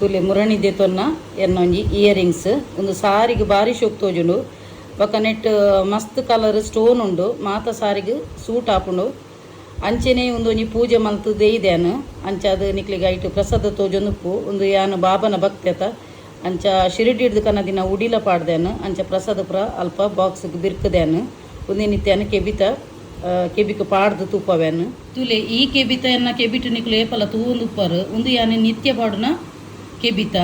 ತುಲೆ ಮುರಣಿ ದೇತೊನ್ನ ಎನ್ನೊಂಜಿ earrings ಒಂದು ಸಾರಿಗೆ ಬಾರಿ ಶೋಕ್ ತೋಜುಂಡು ಬೊಕ ನೆಟ್ ಮಸ್ತ್ ಕಲರ್ ಸ್ಟೋನ್ ಉಂಡು ಮಾತ ಸಾರಿಗೆ ಸೂಟ್ ಆಪುಂಡು ಅಂಚೆನೆ ಒಂದೊಂಜಿ ಪೂಜೆ ಮಲ್ತು ದೇಯ್ದೇನು ಅಂಚ ಅದು ನಿಕ್ಲಿಗೆ ಐಟು ಪ್ರಸಾದ ತೋಜೊಂದುಪ್ಪು ಒಂದು ಯಾನು ಬಾಬನ ಭಕ್ತೆತ ಅಂಚ ಶಿರಡಿ ಹಿಡ್ದು ಕನ್ನ ದಿನ ಉಡಿಲ ಪಾಡ್ದೇನು ಅಂಚ ಪ್ರಸಾದ ಪುರ ಅಲ್ಪ ಬಾಕ್ಸ್ಗೆ ಬಿರ್ಕದೇನು ಒಂದೇ ನಿತ್ಯನ ಕೆಬಿಕ ಪಾಡ್ದು ತುಪ್ಪವೇನು ತುಲೆ ಈ ಕೆಬಿತ ಎನ್ನ ಕೆಬಿಟ್ಟು ನಿಕ್ಲು ಏಪಲ ತೂವೊಂದು ಉಪ್ಪರು ಒಂದು ಯಾನು ನಿತ್ಯ ಪಾಡುನ ಕೆಬಿತ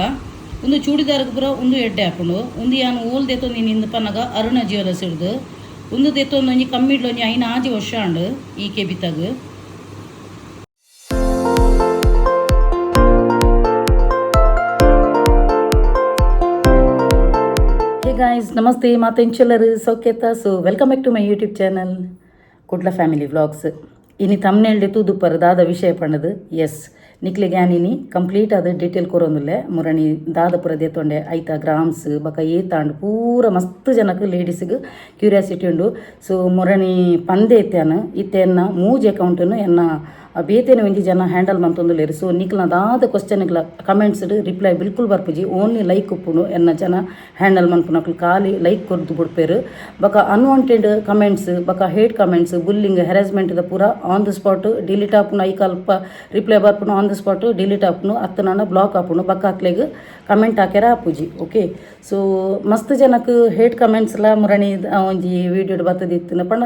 ಒಂದು ಚೂಡಿದಾರ್ಗೆ ಪುರ ಒಂದು ಎಡ್ಡೆ ಹಾಕೊಂಡು ಒಂದು ಯಾನು ಓಲ್ ದೆತ್ತೊಂದು ನಿಂದು ಪನ್ನಗ ಅರುಣ ಜ್ಯುವೆಲರ್ಸ್ ಹಿಡ್ದು ಒಂದು ದೆತ್ತೊಂದು ಒಂಜಿ ಕಮ್ಮಿಡ್ಲು ಒಂಜಿ 5 ವರ್ಷ ಉಂಡು ಈ ಕೆಬಿತಾಗ. ಹೇ ಗಾಯ್ಸ್, ನಮಸ್ತೆ ಮಾತೆಂಚೆಲ್ಲರು ಸೌಖ್ಯತ. So welcome back to my YouTube channel Kudla family vlogs. ಇನಿ ತಮ್ನೆಲ್ಡೆ ತೂದುಪ್ಪರು ದಾದ ವಿಷಯ ಪಣ್ಣದು ಎಸ್ ನಿಕ್ಲಿಗೆ ಆನಿನಿ ಕಂಪ್ಲೀಟ್ ಅದು ಡೀಟೇಲ್ ಕೊರೊಂದುಲ್ಲೆ ಮುರಣಿ ದಾದಪುರ ದೇತೊಂಡೆ ಐತ ಗ್ರಾಮ್ಸ್ ಬಕ ಏತಾಂಡು ಪೂರ ಮಸ್ತ್ ಜನಕ್ಕೆ ಲೇಡೀಸ್ಗೆ ಕ್ಯೂರಿಯಾಸಿಟಿ ಉಂಡು. ಸೊ ಮುರಣಿ ಪಂದೆ ಎತ್ತಾನು ಇತ್ತೆನ್ನ ಮೂಜ್ ಅಕೌಂಟನ್ನು ಎನ್ನ ಬೇತೇನೆ ಒಂಜಿ ಜನ ಹ್ಯಾಂಡಲ್ ಮಂತೊಂದುಲ್ಲೇರು. ಸೊ ನಿಕ್ಲ ದಾದ ಕ್ವಶನ್ಗಳ ಕಮೆಂಟ್ಸ್ ರಿಪ್ಲೈ ಬಿಲ್ಕುಲ್ ಬರ್ಪುಜಿ. ಓನ್ಲಿ ಲೈಕ್ ಉಪ್ಪುನು ಎನ್ನ ಜನ ಹ್ಯಾಂಡಲ್ ಮನ್ಪುನಕ್ಲು ಖಾಲಿ ಲೈಕ್ ಕೊರ್ದು ಬಿಡ್ಪೇರು. ಬಕ ಅನ್ವಾಂಟೆಡ್ ಕಮೆಂಟ್ಸ್ ಬಕ ಹೇಟ್ ಕಮೆಂಟ್ಸ್ ಬುಲ್ಲಿಂಗ್ ಹೆರಾಸ್ಮೆಂಟ್ದ ಪೂರ ಆನ್ ದ ಸ್ಪಾಟ್ ಡಿಲೀಟ್ ಆಪುನು. ಐ ಕಲ್ಪ ರಿಪ್ಲೈ ಬರ್ಪುನು ಆನ್ ದ ಸ್ಪಾಟ್ ಡಿಲೀಟ್ ಆಪುನು. ಅತ್ತ ನಾನು ಬ್ಲಾಕ್ ಆಪುನು. ಬಕ ಅಕ್ಲೆಗ್ ಕಮೆಂಟ್ ಹಾಕ್ಯಾರ ಆಪುಜಿ. ಓಕೆ, ಸೊ ಮಸ್ತ್ ಜನಕ್ಕೆ ಹೇಟ್ ಕಮೆಂಟ್ಸ್ಲ ಮುರಣಿ ಒಂಜಿ ವೀಡಿಯೋಡ್ ಬರ್ತದಿತ್ತು ಪಂಡ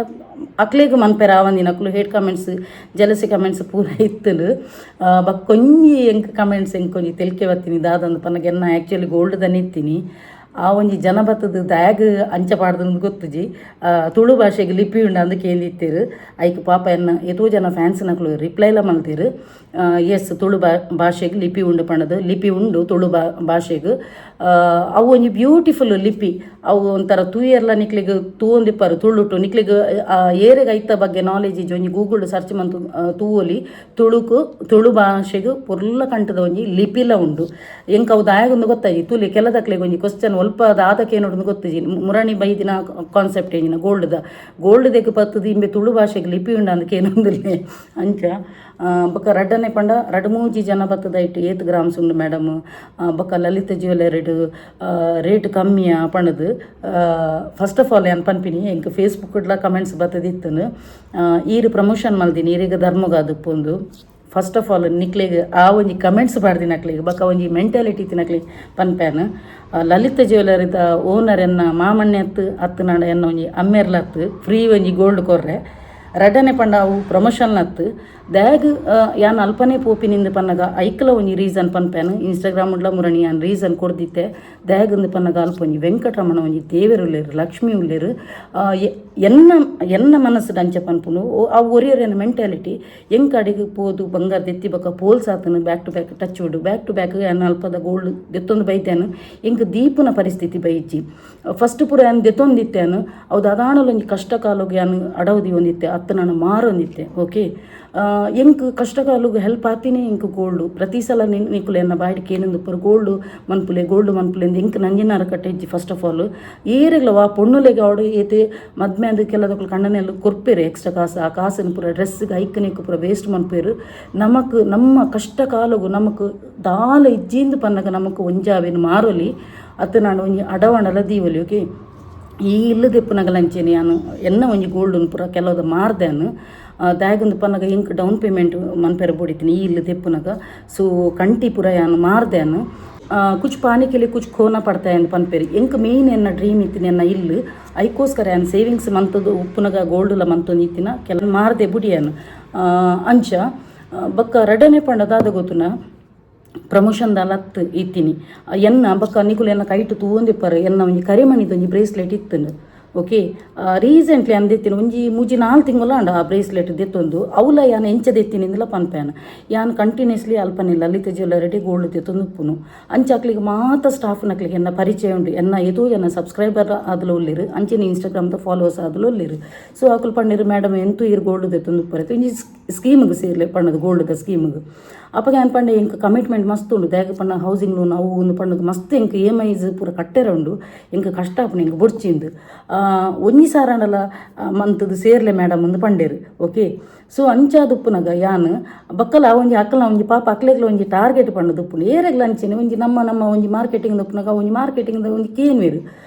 ಅಕ್ಲೆಗ್ ಮನ್ಪೇರ ಆವಂದಿನಕ್ಲು ಹೇಟ್ ಕಮೆಂಟ್ಸ್ ಜಲಸಿ ಕಮೆಂಟ್ಸ್ ಪೂರ ಇತ್ತಲು ಬಕ್ ಕೊಂಜಿ ಎಂಕ್ ಕಮೆಂಟ್ಸ್ ಎಂಕ್ ಕೊಂಜಿ ತೆಲ್ಕೆ ಬರ್ತೀನಿ ದಾದಂದು ಪನ್ನಗೆ ಎನ್ನ ಆ್ಯಕ್ಚುಲಿ ಗೋಲ್ಡ್ ದನಿತ್ತೀನಿ ಆ ಒಂಜಿ ಜನ ಬತ್ತದ ದ್ಯಾಗ್ ಅಂಚ ಪಾಡ್ದಂದು ಗೊತ್ತುಜಿ. ತುಳು ಭಾಷೆಗೆ ಲಿಪಿ ಉಂಡು ಅಂದು ಕೇಳಿತ್ತೇರು. ಐಕ್ ಪಾಪ ಎನ್ನ ಎತೋ ಜನ ಫ್ಯಾನ್ಸ್ನಕ್ಲು ರಿಪ್ಲೈಲ ಮಲ್ತೀರು. ಎಸ್, ತುಳು ಭಾಷೆಗೆ ಲಿಪಿ ಉಂಡು ಪಣ್ಣದು ಲಿಪಿ ಉಂಡು ತುಳು ಭಾಷೆಗೆ. ಅವು ಒಂಜಿ ಬ್ಯೂಟಿಫುಲ್ ಲಿಪಿ. ಅವು ಒಂಥರ ತೂಯರ್ಲ ನಿಕ್ಲಿಗೆ ತೂವೊಂದಿಪ್ಪರು ತುಳುಟು ನಿಕ್ಲಿಗೆ ಏರೆಗೆ ಐತ ಬಗ್ಗೆ ನಾಲೆಜ್ ಇಜ್ಜಿ ಒಂಜಿ ಗೂಗಲ್ ಸರ್ಚ್ ಮಂತು ತೂವೊಲಿ ತುಳು ಭಾಷೆಗೆ ಪೊರ್ಲ ಕಂಟದ ಒಂಜಿ ಲಿಪಿಲ ಉಂಡು. ಎಂಕ್ ಅವು ದಾಯಗೊಂದು ಗೊತ್ತಾಜಿ ತುಲಿ ಕೆಲದಕ್ಲೆಗೆ ಒಂಜಿ ಕ್ವಶ್ಚನ್ ಒಲ್ಪ ದಾದಕ್ಕೆ ಏನೋಡು ಗೊತ್ತಿಜಿ. ಮುರಣಿ ಬೈದಿನ ಕಾನ್ಸೆಪ್ಟ್ ಏನಿನ ಗೋಲ್ಡ್ ದೆಗ್ ಪತ್ತದು ಇಂಬೆ ತುಳು ಭಾಷೆಗೆ ಲಿಪಿ ಉಂಡ ಅಂದಕ್ಕೆ ಏನೊಂದಿಲ್ಲ ಅಂಚ ಬೊಕ ರಡ್ಡನೆ ಪಂಡ ರಡ್ಮೂಜಿ ಜನ ಬತ್ತದ ಇಟ್ಟು 8 ಗ್ರಾಮ್ಸ್ ಉಂಡು ಮೇಡಮ್. ಬೊಕ ಲಲಿತ ಜ್ಯುವೆಲರಿ ರೇಟ್ ಕಮ್ಮಿಯ ಪಣದು. ಫಸ್ಟ್ ಆಫ್ ಆಲ್ ಏನು ಪನ್ಪಿನಿ ಎಂಕ್ ಫೇಸ್ಬುಕ್ಡ್ಲ ಕಮೆಂಟ್ಸ್ ಬತ್ತದಿತ್ತನು ಈರು ಪ್ರಮೋಷನ್ ಮಲ್ದಿನಿ ಈರಿಗೆ ಧರ್ಮಗಾದಪ್ಪೊಂದು. ಫಸ್ಟ್ ಆಫ್ ಆಲ್ ನಿಕ್ಲಿಗೆ ಆ ಒಂಜಿ ಕಮೆಂಟ್ಸ್ ಬಾಡ್ದಿನ ಅಕ್ಲಿಗೆ ಬಕ ಒಂಜಿ ಮೆಂಟಾಲಿಟಿ ತಿನ್ನಕ್ಲಿಗೆ ಪನ್ಪ್ಯಾನ್. ಲಲಿತ ಜ್ಯುವೆಲರಿದ ಓನರ್ ಎನ್ನ ಮಾಮಣ್ಣೆ ಹತ್ತು ನಾಡ ಎನ್ನ ಒಂಜಿ ಅಮ್ಮೆರ್ಲತ್ತು ಫ್ರೀ ಒಂಜಿ ಗೋಲ್ಡ್ ಕೊರ್ರೆ ರಡ್ಡನೆ ಪಂಡ ಅವು ಪ್ರಮೋಷನ್ಲತ್ತು ದ್ಯಾಗ್ ಯಾನ್ ಅಲ್ಪನೆ ಪೋಪಿನಿಂದ ಪನ್ನಗ ಐಕ್ಲ ಒಂಜಿ ರೀಸನ್ ಪನ್ಪ್ಯಾನ್. ಇನ್ಸ್ಟಾಗ್ರಾಮ್ ಉಡ್ಲ ಮುರಣಿ ಯಾನ್ ರೀಸನ್ ಕೊಡ್ದಿತ್ತೆ ದ್ಯಾಗ್ ಪನ್ನಗ ಅಲ್ಪ ಒಂಜಿ ವೆಂಕಟರಮಣ ಒಂಜಿ ದೇವರು ಉಳ್ಳೇರು ಲಕ್ಷ್ಮಿ ಉಳ್ಳೇರು. ಎನ್ನ ಮನಸ್ಸು ಅಂಚ ಪನ್ಪುನು ಆ ಒರಿಯರಿನ ಮೆಂಟಾಲಿಟಿ ಎಂಕ್ ಅಡಿಗೆ ಪೋದು ಬಂಗಾರ ದೆತ್ತಿ ಬಕ ಪೋಲ್ಸ್ ಆತನು ಬ್ಯಾಕ್ ಟು ಬ್ಯಾಕ್ ಟಚ್ ಉಡು ಬ್ಯಾಕ್ ಟು ಬ್ಯಾಕ್ ಯಾನ್ ಅಲ್ಪದ ಗೋಲ್ಡ್ ದೆತ್ತೊಂದು ಬೈತೇನು ಎಂಕ್ ದೀಪನ ಪರಿಸ್ಥಿತಿ ಬೈಜಿ. ಫಸ್ಟ್ ಪೂರ ಯಾನ್ ದೆತ್ತೊಂದಿತ್ತೇನು ಅವ್ದು ಅದಾಣಲು ಒಂಜಿ ಕಷ್ಟ ಕಾಲೋಗಿ ಯಾನ್ ಅಡವದಿ ಒಂದಿತ್ತೆ ಅತ್ತ ನಾನು ಮಾರೊಂದಿತ್ತೆ. ಓಕೆ, ಎಂಕ್ ಕಷ್ಟಕಾಲುಗೆ ಹೆಲ್ಪ್ ಆತೀನಿ ಎಂಕ್ ಗೋಲ್ಡು ಪ್ರತಿ ಸಲ ನಿಕ್ಕುಲೆ ಎನ್ನ ಬಾಡಿಗೆ ಏನೊಂದು ಪರ್ ಗೋಲ್ಡು ಮನ್ಪುಲೆ ಎಂದು ಎಂಕ್ ನಂಜಿನಾರ ಕಟ್ಟೆಜ್ಜಿ. ಫಸ್ಟ್ ಆಫ್ ಆಲ್ ಏರೆಗ್ಲವಾ ಪೊಣ್ಣುಲೆಗೆ ಅವಡು ಏತೆ ಮದ್ಮೆ ಅದು ಕೆಲದಕ್ಕೂ ಕಣ್ಣನೆಲ್ಲ ಕೊರ್ಪೇರು ಎಕ್ಸ್ಟ್ರಾ ಕಾಸು. ಆ ಕಾಸಿನ ಪೂರ ಡ್ರೆಸ್ಸಿಗೆ ಐಕನಿಗೆ ಪೂರ ವೇಸ್ಟ್ ಮನ್ಪೇರು. ನಮ್ಮ ಕಷ್ಟ ಕಾಲಗು ನಮಕ್ ದಾಲ ಇಜ್ಜಿಂದು ಪನ್ನಗ ನಮಕ್ ಒಂಜಾವೇನು ಮಾರೋಲಿ ಅತ್ತ ನಾನು ಒಂಜಿ ಅಡವಣಲ ದೀವಲಿ. ಓಕೆ, ಈ ಇಲ್ಲದೆಪ್ಪುನಗಲಂಚೇನೆ ನಾನು ಎನ್ನ ಒಂಜಿ ಗೋಲ್ಡನ್ ಪೂರ ಕೆಲವ್ದು ಮಾರ್ದೇನು ದಾಯಗೊಂದು ಪನ್ನಗ ಇಂಕ್ ಡೌನ್ ಪೇಮೆಂಟ್ ಮನ್ಪೆರ ಬೋಡಿತೀನಿ ಈ ಇಲ್ಲದೆಪ್ಪುನಗ. ಸೊ ಕಂಟಿ ಪೂರ ಯಾನು ಮಾರ್ದೇನು ಕುಚ್ ಪಾನಿಕೆಲಿ ಕುಚ್ ಖೋನ ಪಡ್ತಾಯ ಅಂತ ಪನ್ಪೇರಿ ಎಂಕ್ ಮೇಯ್ನ್ ಎನ್ನ ಡ್ರೀಮ್ ಇತ್ತಿನ ಎನ್ನ ಇಲ್ಲು ಐಕೋಸ್ಕರ ಯಾನು ಸೇವಿಂಗ್ಸ್ ಮಂತದ್ದು ಉಪ್ಪುನಗ ಗೋಲ್ಡ್ಲ ಮಂತೊಂದು ಇತ್ತಿನ ಕೆಲ ಮಾರ್ದೆ ಬುಡಿಯಾನು ಅಂಚ ಬಕ್ಕ ರಡನೆ ಪಂಡದಾದ ಗೊತ್ತುನ ಪ್ರಮೋಷನ್ದಾಲ ಹತ್ತು ಇತ್ತೀನಿ ಎನ್ನ ಬಕ್ಕ ನಿಕುಲು ಎನ್ನ ಕೈಟು ತೂವೊಂದಿಪ್ಪರು ಎನ್ನ ಒಂಜಿ ಕರಿಮಣಿದೊಂಜಿ ಬ್ರೇಸ್ಲೆಟ್ ಇತ್ತನು. ಓಕೆ, ರೀಸೆಂಟ್ಲಿ ಅಂದೆತ್ತಿನ ಒಂಜಿ 3-4 ತಿಂಗಳ ಅಂಡ ಆ ಬ್ರೇಸ್ಲೆಟ್ ದೆತ್ತೊಂದು ಅವಲ ಯಾನು ಎಂಚದೆತ್ತಿನಿಂದಲ ಪನ್ಪ್ಯಾನ ಯಾನು ಕಂಟಿನ್ಯೂಸ್ಲಿ ಅಲ್ಪನೆ ಲಲಿತ ಜ್ಯುವೆಲರಿ ಗೋಲ್ಡ್ ದೆತ್ತೊಂದು ಉಪ್ಪುನು ಅಂಚಾಕ್ಲಿಗೆ ಮಾತ ಸ್ಟಾಫ್ನಕ್ಲಿಗೆ ಎನ್ನ ಪರಿಚಯ ಉಂಡು. ಎನ್ನ ಎದೋ ಜನ ಸಬ್ಸ್ಕ್ರೈಬರ್ ಆದಲು ಒಳ್ಳಿರು ಅಂಚಿನ ಇನ್ಸ್ಟಾಗ್ರಾಮ್ದ ಫಾಲೋವರ್ಸ್ ಆದಲು ಒಳ್ಳಿರು. ಸೊ ಆಕಲು ಪಂಡಿರು ಮೇಡಮ್ ಎಂತೂ ಇರು ಗೋಲ್ಡ್ ದೆತ್ತೊಂದು ಉಪ್ಪರೈತೆ ಒಂಜಿ ಸ್ಕೀಮ್ಗೆ ಸೇರ್ಲೆ ಪಣ್ಣದು ಗೋಲ್ಡ್ದ ಸ್ಕೀಮ್ಗೆ ಅಪ್ಪಗೆ ಏನು ಪಂಡೆ ಇಂಕ ಕಮಿಟ್ಮೆಂಟ್ ಮಸ್ತ್ ಉಂಡು ದ್ಯಾಗ ಪಣ್ಣ ಹೌಸಿಂಗ್ ಲೋನ್ ಅವು ಒಂದು ಪಣ್ಣದು ಮಸ್ತ್ ಇಂಕ EMIs ಪೂರ ಕಟ್ಟೆರ ಉಂಡು ಇಂಕ ಕಷ್ಟ ಆಪಣ ಇಂಕ ಬೊಡ್ಚಿಂದು ಒಂಜಿ ಸಾರಣಲ ಮಂತದು ಸೇರ್ಲೆ ಮೇಡಮ್ ಒಂದು ಪಂಡೇರು ಓಕೆ. ಸೊ ಅಂಚಾದುಪ್ಪುನಗ ಯಾನು ಬಕ್ಕಲ ಒಂಜಿ ಅಕ್ಕಲ ಒಂಜಿ ಪಾಪ ಅಕ್ಲೆಗ್ಲ ಒಂಜಿ ಟಾರ್ಗೆಟ್ ಪಣ್ಣದು ಉಪ್ಪುಂಡು ಏರೆಗ್ಲ ಅಂಚೆನೆ ಒಂಜಿ ನಮ್ಮ ಒಂಜಿ ಮಾರ್ಕೆಟಿಂಗ್ ಉಪ್ಪುನಗ ಒಂಜಿ ಮಾರ್ಕೆಟಿಂಗ್ದ ಒಂಜಿ ಕೇನ್ವೇರು.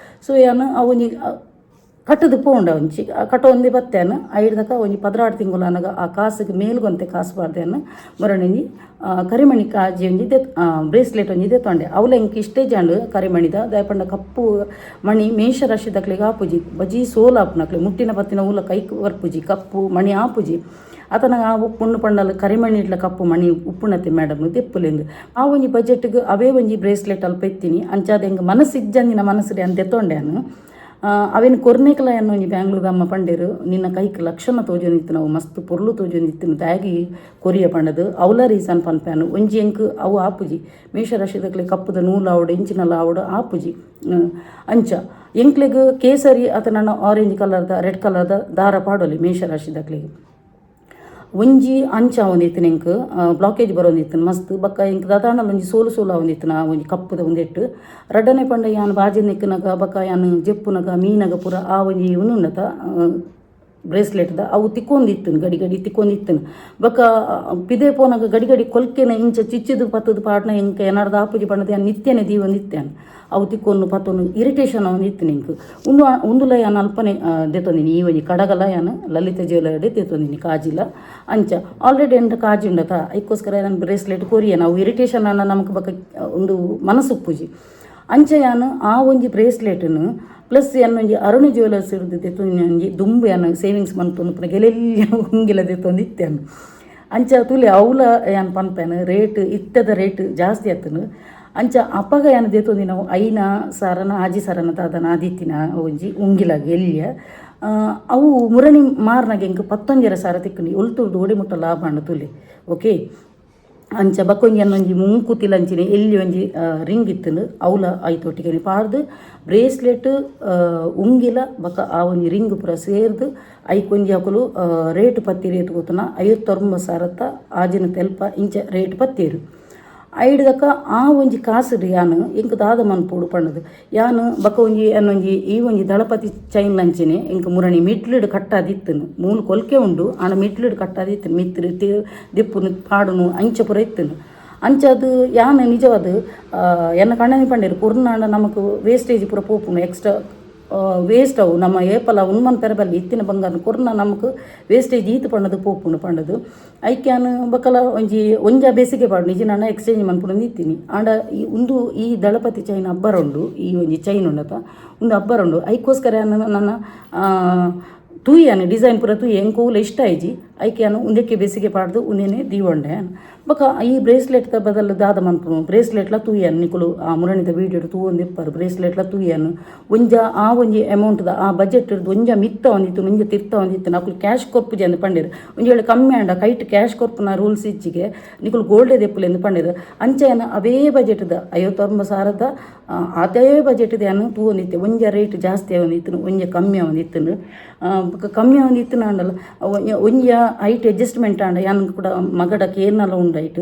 ಸೊ ಯಾನು ಆ ಒಂಜಿ ಕಟ್ಟದು ಪೋಂಡ ಒಂಚಿ ಕಟ್ಟ ಒಂದೇ ಬತ್ತೇನು ಐಡ್ದಕ ಒಂಜಿ 16 ತಿಂಗಳು ಅನ್ನಗ ಆ ಕಾಸಿಗೆ ಮೇಲ್ಗೊಂತೆ ಕಾಸು ಬಾರ್ದೇನು ಮರಣಿ ಕರಿಮಣಿ ಕಾಜಿ ಒಂಜಿ ಬ್ರೇಸ್ಲೆಟ್ ಒಂಜಿ ತೊಂಡೆ ಅವಲ ಇಂಕ ಇಷ್ಟೇ ಜಾಂಡು ಕರಿಮಣಿದ ದಯಪಂಡ ಕಪ್ಪು ಮಣಿ ಮೇಷ ರಾಶಿ ದಕ್ಲಿಗೆ ಆಪುಜಿ ಬಜಿ ಸೋಲು ಆಪುನಕ್ಲೆ ಮುಟ್ಟಿನ ಬತ್ತಿನ ಊಲ ಕೈಕ್ ವರ್ಪುಜಿ ಕಪ್ಪು ಮಣಿ ಆಪುಜಿ ಆತನ ಆ ಉಪ್ಪುಣ್ಣು ಪಂಡಲು ಕರಿಮಣಿ ಇಟ್ಲ ಕಪ್ಪು ಮಣಿ ಉಪ್ಪುಣತೆ ಮೇಡಮ್ ತೆಪ್ಪುಲೆಂದು ಆ ಒಂಜಿ ಬಜೆಟ್ಗೆ ಅವೇ ಒಂಜಿ ಬ್ರೇಸ್ಲೆಟ್ ಅಲ್ಪ ಎತ್ತೀನಿ ಅಂಚಾದ ಹೆಂಗೆ ಮನಸ್ಸಿಜ್ಜಂದಿನ ಮನಸ್ಸು ಅಂತ ತೆತ್ತೊಂಡೆನು ಅವೇನು ಕೊರ್ನೆಕಲ ಅನ್ನೋ ಒಂಜಿ ಬ್ಯಾಂಗ್ಳೂರ್ದ ಅಮ್ಮ ಪಂಡೇರು ನಿನ್ನ ಕೈಕ್ ಲಕ್ಷಣ ತೋಜೊಂದಿತ್ತು ನಾವು ಮಸ್ತ್ ಪೊರ್ಲು ತೋಜೊಂದಿತ್ತು ದಾಗಿ ಕೊರಿಯ ಪಂಡದು ಅವಲ ರೀಸನ್ ಪನ್ಪ್ಯಾನು ಒಂಜಿ ಎಂಕ್ ಅವು ಆಪುಜಿ ಮೇಷರಾಶಿದಕ್ಲೆ ಕಪ್ಪುದ ನೂಲು ಆವಡು ಎಂಚಿನಲ್ಲ ಆವಡು ಆಪುಜಿ ಅಂಚ ಎಂಕ್ಲೆಗ್ ಕೇಸರಿ ಅಥವಾ ಆರೆಂಜ್ ಕಲರ್ದ ರೆಡ್ ಕಲರ್ದ ದಾರ ಪಾಡೋಲಿ ಮೇಷರಾಶಿದಕ್ಲೆಗೆ ಒಂಜಿ ಅಂಚ ಒಂದಿತ್ತು ಎಂಕ್ ಬ್ಲಾಕೇಜ್ ಬರೋಂದಿತ್ತು ಮಸ್ತ್ ಬಕ್ಕ ಎಂಕ್ ದಾದಾಂಡಲ ಒಂಜಿ ಸೋಲು ಒಂದಿತ್ತು ನಾ ಒಂಜಿ ಕಪ್ಪುದ ಒಂದೆಟ್ಟು ರಡ್ಡನೆ ಪಂಡ ಯಾನು ಬಾಜಿ ನೆಕ್ಕನಗ ಬಕ್ಕ ಯಾನು ಜೆಪ್ಪುನಗ ಮೀನಗ ಪೂರ ಆ ಒಂಜಿ ಉನ್ನತ ಬ್ರೇಸ್ಲೆಟ್ದ ಅವು ತಿಕ್ಕೊಂದಿತ್ತು ಗಡಿ ತಿಕ್ಕೊಂದಿತ್ತು ಬಕ್ಕ ಪಿದೆ ಪೋನಾಗ ಗಡಿ ಕೊಲ್ಕೆನ ಇಂಚ ಚಿಚ್ಚಿದು ಪತ್ತದ ಪಾಟ್ನ ಎಂಕ ಏನಾರ್ದ ಆಪುಜಿ ಪಂಡದ ನಿತ್ಯನೆ ದೀವೊಂದಿತ್ತೇನು ಅವು ತಿಕ್ಕೊಂಡು ಪತ್ತೊಂದು ಇರಿಟೇಷನ್ ಅವನಿತ್ತು ನಿಂಕು ಉಂದುಲ ಯಾನು ಅಲ್ಪನೆ ದೆತ್ತೊಂದಿನಿ ಈ ಒಂಜಿ ಕಡಗಲ ಯಾನು ಲಲಿತ ಜ್ಯುವೆಲರಿ ದೆತ್ತೊಂದಿನಿ ಕಾಜಿಲ ಅಂಚ ಆಲ್ರೆಡಿ ಎಂತ ಕಾಜಿ ಉಂಡತ ಅದಕ್ಕೋಸ್ಕರ ನಾನು ಬ್ರೇಸ್ಲೆಟ್ ಕೊರಿಯ ನಾವು ಇರಿಟೇಷನ್ ಅನ್ನ ನಮಗೆ ಬಕ್ಕ ಒಂದು ಮನಸ್ಸು ಪೂಜಿ ಅಂಚ ಯಾನು ಆ ಒಂಜಿ ಬ್ರೇಸ್ಲೆಟ್ನು ಪ್ಲಸ್ ಏನೊಂಜಿ ಅರುಣ ಜ್ಯುವೆಲರ್ಸ್ ಇರೋದು ದೆತ್ತೊಂದಿ ದುಂಬು ಯಾನು ಸೇವಿಂಗ್ಸ್ ಮನ್ತೊಂದು ಗೆಲೆಲ್ಲ ಹುಂಗಿಲ ದೆತ್ತೊಂದಿತ್ತೇನು ಅಂಚ ತುಲೆ ಅವಲ ಏನು ಪನ್ಪೇನು ರೇಟ್ ಇತ್ತದ ರೇಟ್ ಜಾಸ್ತಿ ಆತನು ಅಂಚ ಅಪ್ಪಗ ಏನು ದೇತೊಂದಿ ನಾವು ಐನ ಸಾರನ ಆಜಿ ಸಾರನ ದಾದನ ಆದಿತ್ತಿನ ಒಂಜಿ ಉಂಗಿಲಾಗ ಎಲ್ಲಿಯ ಅವು ಮುರಣಿ ಮಾರ್ನಾಗ ಎಂಕ 11 ಸಾರ ತಿಕ್ಕಂಡು ಒಲ್ತುರ್ದು ಓಡಿ ಮುಟ್ಟ ಲಾಭ ಅಣ್ಣ ತುಲಿ ಓಕೆ. ಅಂಚ ಬಕ್ಕೊಂಜಿ ಅನ್ನೊಂಜಿ ಮುಂಕುತಿಲಂಚಿನ ಎಲ್ಲಿ ಒಂಜಿ ರಿಂಗ್ ಇತ್ತನು ಅವಲ ಐತೊಟ್ಟಿಗೆ ಪಾಡ್ದು ಬ್ರೇಸ್ಲೆಟ್ ಉಂಗಿಲ ಬಕ್ಕ ಆ ಒಂಜಿ ರಿಂಗ್ ಪೂರ ಸೇರ್ದು ಐಕೊಂಜಿ ಹಾಕಲು ರೇಟ್ ಪತ್ತಿ ರೇಟ್ ಗೊತ್ತನ 59 ಸಾರತ್ತ ಆಜಿನ ತೆಲ್ಪ ಇಂಚ ರೇಟ್ ಪತ್ತೇರು ಐಡ್ದಕ ಆ ಒಂಜಿ ಕಾಸುಡು ಯಾನು ಇಂಕ ದಾದ ಮನ್ಪೋಡು ಪಣ್ಣದು ಯಾನು ಬಕ್ಕ ಒಂಜಿ ಅನ್ನೊಂಜಿ ಈ ಒಂಜಿ ದಳಪತಿ ಚೈನ್ ಲಂಚಿನೆ ಇಂಕ ಮುರಣಿ ಮಿಟ್ಲಿಡ್ ಕಟ್ಟಾದಿತ್ತನು ಮೂಲು ಕೊಲ್ಕೆ ಉಂಡು ಆಣ ಮಿಟ್ಲಿಡ್ ಕಟ್ಟಾದಿತ್ತನು ಮಿತ್ರಿ ದಿಪ್ಪುನು ಪಾಡುನು ಅಂಚ ಪುರ ಇತ್ತನು ಅಂಚದು ಯಾನು ನಿಜವಾದ ಎನ್ನ ಕಣ್ಣನಿ ಪಂಡೇರು ಕೊರ್ನಾಂಡ ನಮಕ್ ವೇಸ್ಟೇಜ್ ಪೂರ ಪೋಪುನು ಎಕ್ಸ್ಟ್ರಾ ವೇಸ್ಟ್ ಅವು ನಮ್ಮ ಏಪಲ ಉನ್ಮನ್ ಪೆರಬಲ್ಲಿ ಇತ್ತಿನ ಬಂಗಾರ ಕೊರ್ನ ನಮಕ್ ವೇಸ್ಟೇಜ್ ಈತು ಪಣ್ಣದು ಪೋಪುನು ಪಂಡದು ಐಕ್ಯಾನು ಬಕ್ಕಲ ಒಂಜ ಬೇಸಿಗೆ ಪಾಡು ನಿಜ ನಾನು ಎಕ್ಸ್ಚೇಂಜ್ ಮನ್ಪುಡು ನಿಂತೀನಿ ಆಂಡ ಈ ದಳಪತಿ ಚೈನ್ ಹಬ್ಬರುಂಡು ಈ ಒಂಜಿ ಚೈನ್ ಉಂಡತ ಒಂದು ಹಬ್ಬರುಂಡು ಐಕೋಸ್ಕರ ನನ್ನ ತೂಯನು ಡಿಸೈನ್ ಪೂರ ತೂಯಿ ಎಂಕೋಲ ಇಷ್ಟ ಆಯ್ಜಿ ಐಕ್ಯಾನು ಉಂದಕ್ಕೆ ಬೇಸಿಗೆ ಪಾಡ್ದು ಉಂದೇನೆ ದೀವೊಂಡೆ ಬಕ ಈ ಬ್ರೇಸ್ಲೆಟ್ ಬದಲು ದಾದ ಮನ್ಪುನು ಬ್ರೇಸ್ಲೆಟ್ಲ ತೂಯನು ನಿಕುಲು ಆ ಮುರಣಿದ ವೀಡಿಯೋ ತೂವೊಂದಿಪ್ಪರು ಬ್ರೇಸ್ಲೆಟ್ಲ ತೂಯನು ಒಂಜ ಆ ಒಂಜಿ ಅಮೌಂಟ್ದ ಆ ಬಜೆಟ್ ಇರ್ದು ಒಂಜ ಮಿತ್ತ ಒಂದಿತ್ತು ಒಂಜ ತಿರ್ತ ಒಂದಿತ್ತು ನಕುಲು ಕ್ಯಾಶ್ ಕೊರ್ಪುಜಿ ಅಂದು ಪಂಡೇರು ಒಂಜಿ ವೇಳೆ ಕಮ್ಮಿ ಅಂಡ ಕೈಟ್ ಕ್ಯಾಶ್ ಕೊರ್ಪುನ ರೂಲ್ಸ್ ಇಚ್ಚಿಗೆ ನಿಕುಲು ಗೋಲ್ಡೆ ದೆಪ್ಪುಲೆ ಎಂದು ಪಂಡೇರು ಅಂಚೆನ ಅವೇ ಬಜೆಟ್ದ 59 ಸಾರದ ಅದೇ ಬಜೆಟ್ದ ಏನು ತೂವೊಂದಿತ್ತೆ ಒಂಜ ರೇಟ್ ಜಾಸ್ತಿ ಒಂದಿತ್ತು ಒಂಜ ಕಮ್ಮಿ ಒಂದಿತ್ತು ಕಮ್ಮಿ ಒಂದಿತ್ತು ಅಂಡಲ್ಲ ಒಂಜ ಹೈಟ್ ಅಡ್ಜಸ್ಟ್ಮೆಂಟ್ ಆಂಡ ಯಾನ್ ಕೂಡ ಮಗಡ ಕೇರ್ನಲ್ಲ ಉಂಡು ಹೈಟ್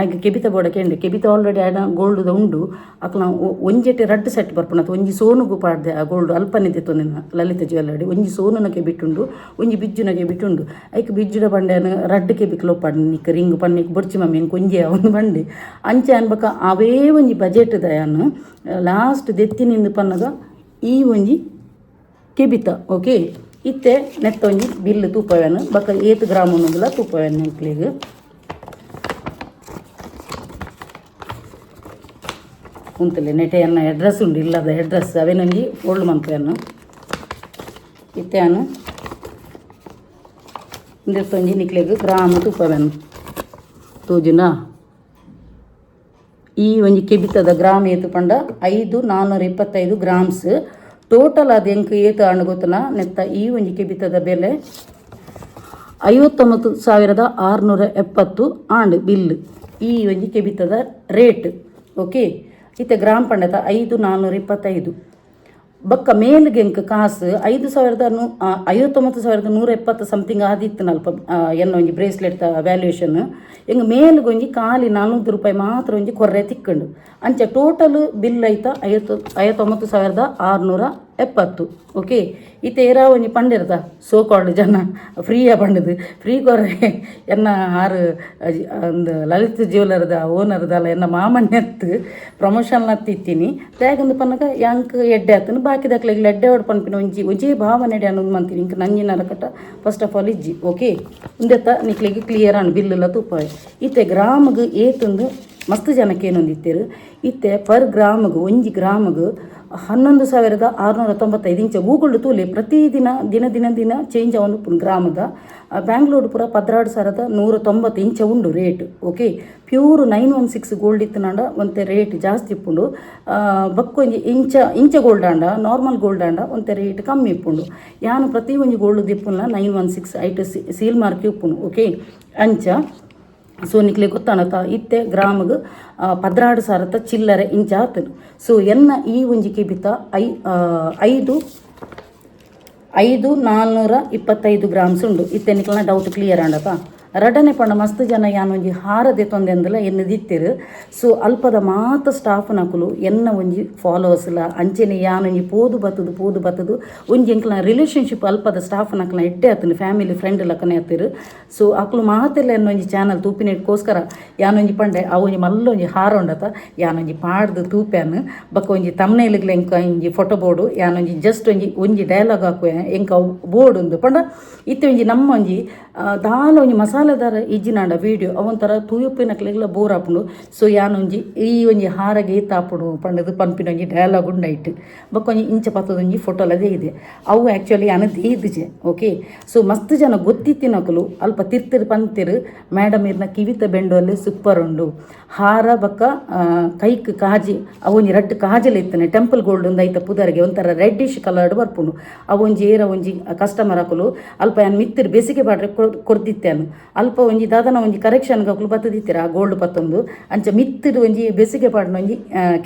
ಆಗ ಕೆಬಿತ ಬೋಡಕ್ಕೆ ಎಂಡೆ ಕೆಬಿತ ಆಲ್ರೆಡಿ ಆಡ ಗೋಲ್ಡ್ದ ಉಂಡು ಅಕ್ಲ ಒಂಜೆಟೆ ರಡ್ಡು ಸೆಟ್ ಬರ್ಪುನತ್ತು ಒಂಜಿ ಸೋನುಗು ಪಾಡ್ದೆ ಆ ಗೋಲ್ಡ್ ಅಲ್ಪನೆ ತೆತ್ತೊಂದಿನ ಲಲಿತ ಜ್ಯುವೆಲ್ಲರಿ ಒಂಜಿ ಸೋನುನಗೆ ಬಿಟ್ಟುಂಡು ಒಂಜಿ ಬಿಜ್ಜುನಗೆ ಬಿಟ್ಟುಂಡು ಐಕ್ ಬಿಜ್ಜುಡ ಬಂಡೆನ ರಡ್ಡು ಕೆಬಿಕ್ ಲೋಪಾಡು ನಿಕ್ ರಿಂಗ್ ಪನ್ನಿಕ್ ಬೊಡ್ಚಿ ಮಮ್ಮಿ ಕೊಂಜೆ ಅವನು ಬಂಡೆ ಅಂಚೆ ಅನ್ಬಕ ಅವೇ ಒಂಜಿ ಬಜೆಟ್ದ ಯಾನು ಲಾಸ್ಟ್ ದೆತ್ತಿನಿಂದ ಪನ್ನಗ ಈ ಒಂಜಿ ಕೆಬಿತ ಓಕೆ ಇತ್ತೆ ನೆತ್ತೊಂಜಿ ಬಿಲ್ ತೂಪವೇನು ಬಕ್ಕ 8 ಗ್ರಾಮ್ ಅನ್ನೋದಿಲ್ಲ ತೂಪವೇನು ನೆಂಕ್ಲಿಗೆ ಕುಂತಲೆ ನೆಟೆಯನ್ನು ಅಡ್ರೆಸ್ ಉಂಡು ಇಲ್ಲದ ಅಡ್ರೆಸ್ ಅವೇನೊಂಜಿ ಓಲ್ಡ್ ಮಂತ್ರಿಯನ್ನು ಇತ್ತೆಯನ್ನು ಇಂದೊಂಜಿ ನಿಕ್ಲೆಗ್ ಗ್ರಾಮ್ ತೂಪವೇನು ತೋಜುನಾ ಈ ಒಂಜಿ ಕೆಬಿತದ ಗ್ರಾಮ್ ಏತು ಪಂಡ 5,425 ಗ್ರಾಮ್ಸ್ ಟೋಟಲ್ ಅದು ಎಂಕ್ ಏತು ಹಣ್ಣು ಗೊತ್ತನ ನೆತ್ತ ಈ ಒಂಜಿ ಕೆಬಿತದ ಬೆಲೆ 59,670 ಆಂಡ್ ಬಿಲ್ ಈ ಒಂಜಿ ಕೆಬಿತದ ರೇಟ್ ಓಕೆ ಇತ್ತೆ ಗ್ರಾಮ್ ಪಂಡತ 5,425 ಬೊಕ್ಕ ಮೇಲ್ಗೆ ಎಂಕ್ ಕಾಸು 5,59,170 ಸಮಥಿಂಗ್ ಆದಿತ್ತು ನಲ್ಪ ಎನ್ನ ಒಂಜಿ ಬ್ರೇಸ್ಲೆಟ್ ವ್ಯಾಲ್ಯೂಯೇಷನ್ ಎಂಗ್ ಮೇಲ್ಗೆ ಒಂಜಿ ಖಾಲಿ 400 ರೂಪಾಯಿ ಮಾತ್ರ ಒಂಜಿ ಕೊರ್ರೆ ತಿಕ್ಕಂಡು ಅಂಚ ಟೋಟಲ್ ಬಿಲ್ ಐತ 59,670. ಓಕೆ ಈತ ಏರಾ ಒಂಜಿ ಪಂಡಿರ್ದ ಸೋಕಾಲ್ಡ್ ಜನ ಫ್ರೀಯ ಪಂಡದು ಫ್ರೀ ಕೊರ್ರೆ ಎನ್ನ ಆರು ಒಂದು ಲಲಿತ್ ಜ್ಯುವೆಲ್ಲರ್ದ ಓನರ್ದಲ್ಲ ಎನ್ನ ಮಾಮಣ್ಣೆತ್ತು ಪ್ರಮೋಷನ್ ಹತ್ತಿತ್ತೀನಿ ತೇಗಂದು ಪನ್ನಗ ಯಾಂಕ್ ಎಡ್ಡೆ ಆತನು ಬಾಕಿ ದಾಖಲೆಗಳು ಎಡ್ಡೆ ಹೊಡ್ ಪನ್ಪಿನ ಒಂಜಿ ಭಾವನೆ ಅನ್ನೋದು ಮಂತೀನಿ ಇಂಕ ನಂಜಿನ ರಕಟ ಫಸ್ಟ್ ಆಫ್ ಆಲ್ ಇಜ್ಜಿ ಓಕೆ ಉಂದೆತ್ತ ನಿಕ್ಲಿಗೆ ಕ್ಲಿಯರ್ ಅನ್ ಬಿಲ್ಲೆಲ್ಲ ತೂಪಾಯಿ ಈತೆ ಗ್ರಾಮ್ಗೆ ಏತುಂದು ಮಸ್ತ್ ಜನಕ್ಕೆ ಏನೊಂದಿತ್ತೇರು ಇತ್ತೆ ಪರ್ ಗ್ರಾಮ್ಗೆ 1 ಗ್ರಾಮ್ಗೆ 11,695 ಇಂಚ ಗೂಗಲ್ ತೂಲೆ ಪ್ರತಿದಿನ ದಿನ ಚೇಂಜ್ ಅವನು ಗ್ರಾಮದ ಬ್ಯಾಂಗ್ಳೂರು ಪೂರ 12,190 ಇಂಚ ಉಂಡು ರೇಟ್ ಓಕೆ ಪ್ಯೂರ್ 916 ಗೋಲ್ಡ್ ಇತ್ತನಾಂಡ ಒಂತೆ ರೇಟ್ ಜಾಸ್ತಿ ಇಪ್ಪುಂಡು ಬಕ್ಕೊಂಜಿ ಇಂಚ gold and normal gold and ಒಂತೆ ರೇಟ್ ಕಮ್ಮಿ ಇಪ್ಪುಂಡು ಯಾನು ಪ್ರತಿ ಒಂಜಿ ಗೋಲ್ಡ್ ದಿಪ್ಪುನ 916 ಐಟ್ ಸೀಲ್ ಮಾರ್ಕ್ ಇಪ್ಪುನು ಓಕೆ ಅಂಚ ಸೊ ನಿಕ್ಲೆ ಗೊತ್ತಾನತ್ತ ಇತ್ತೆ ಗ್ರಾಮ್ಗೆ 16,000 ಚಿಲ್ಲರೆ ಇಂಚ ಆತನು ಸೊ ಎನ್ನ ಈ ಒಂಜಿಕೆ ಬಿತ್ತ 5,425 ಗ್ರಾಮ್ಸ್ ಉಂಡು ಇತ್ತೆ ನಿಕ್ಲನ ಡೌಟ್ ಕ್ಲಿಯರ್ ಆಂಡತ ರಡನೆ ಪಂಡ ಮಸ್ತ್ ಜನ ಯಾನೊಂಜಿ ಹಾರದೆ ತೊಂದೆಂದಲ ಎನ್ನದಿತ್ತಿರು ಸೊ ಅಲ್ಪದ ಮಾತ ಸ್ಟಾಫ್ ನಕುಲು ಎನ್ನ ಒಂಜಿ ಫಾಲೋವರ್ಸ್ಲ ಅಂಚೆನೆ ಯಾನೊಂಜಿ ಪೋದು ಬತ್ತದು ಒಂಜಿ ಎಂಕ್ಲ ರಿಲೇಷನ್ಶಿಪ್ ಅಲ್ಪದ ಸ್ಟಾಫ್ ನಕಲ್ನ ಎಡ್ಡೆ ಆತನು ಫ್ಯಾಮಿಲಿ ಫ್ರೆಂಡ್ ಲಕ್ಕನೆ ಆತಿರು ಸೊ ಅಕ್ಲು ಮಾತೆಲ್ಲ ಎನ್ನೊಂಜಿ ಚಾನಲ್ ತೂಪಿನೆಟ್ಕೋಸ್ಕರ ಯಾನೊಂಜಿ ಪಂಡೆ ಅವೊಂಜಿ ಮಲ್ಲೊಂಜಿ ಹಾರ ಉಂಡತ ಯಾನೊಂಜಿ ಪಾಡ್ದು ತೂಪ್ಯಾನ್ ಬಕ್ಕ ಒಂಜಿ ತಮ್ನೈಲಿಗ್ಲ ಎಂಕ ಒಂಜಿ ಫೋಟೋ ಬೋರ್ಡು ಯಾನೊಂಜಿ ಜಸ್ಟ್ ಒಂಜಿ ಡೈಲಾಗ್ ಹಾಕುವೆ ಎಂಕ ಬೋರ್ಡ್ ಉಂದು ಪಂಡ ಇತ್ತೆ ಒಂಜಿ ನಮ್ಮ ಒಂಜಿ ದಾಲ ಒಂಜಿ ಮಸಾಲೆದಾರ ಇಜ್ಜಿನಾಂಡ ವೀಡಿಯೋ ಅವೊಂಥರ ತೂಯೊಪ್ಪಿನಕ್ಲೆಗ್ಲ ಬೋರ್ ಆಪುಂಡು ಸೊ ಯಾನೊಂಜಿ ಈ ಒಂಜಿ ಹಾರಗೆ ಈತಾಪುಡು ಪಂಡದು ಪನ್ಪಿನ ಒಂಜಿ ಡೈಲಾಗ್ ಉಂಡೈಟ್ ಬಕ್ಕೊಂಜಿ ಇಂಚ ಪತ್ತದೊಂಜಿ ಫೋಟೋಲದೇ ಇದೆ ಅವು ಆ್ಯಕ್ಚುಲಿ ಯಾನದು ಇದ್ಜೆ ಓಕೆ ಸೊ ಮಸ್ತ್ ಜನ ಗೊತ್ತಿತ್ತಿನಕಲು ಅಲ್ಪ ತಿರ್ತಿರು ಪಂತಿರು ಮೇಡಮ್ ಇರ್ನ ಕಿವಿತ ಬೆಂಡೋಲ್ಲಿ ಸೂಪರ್ ಉಂಡು ಹಾರ ಬಕ್ಕ ಕೈಕ್ ಕಾಜಿ ಅವೊಂಜಿ ರಡ್ಡು ಕಾಜಲ್ ಇತ್ತನೆ ಟೆಂಪಲ್ ಗೋಲ್ಡ್ ಒಂದು ಐತ ಪುದರ್ಗೆ ಒಂಥರ ರೆಡ್ಡಿಶ್ ಕಲರ್ಡ್ ಬರ್ಪುಂಡು ಅವೊಂಜಿ ಏರ ಒಂಜಿ ಕಸ್ಟಮರ್ ಹಾಕಲು ಅಲ್ಪ ಯಾನ್ ಮಿತ್ತಿರು ಬೇಸಿಗೆ ಬಾಡ್ರೆ ಕೊಡ್ದಿತ್ತೇನು ಅಲ್ಪ ಒಂಜಿ ದಾದನ ಒಂಜಿ ಕರೆಕ್ಷನ್ಗೆ ಹಾಕಲು ಬತ್ತದಿತ್ತೀರ ಆ ಗೋಲ್ಡ್ ಪತ್ತೊಂದು ಅಂಚ ಮಿತ್ತಿರು ಒಂಜಿ ಬೇಸಿಗೆ ಪಾಡ್ನ ಒಂಜಿ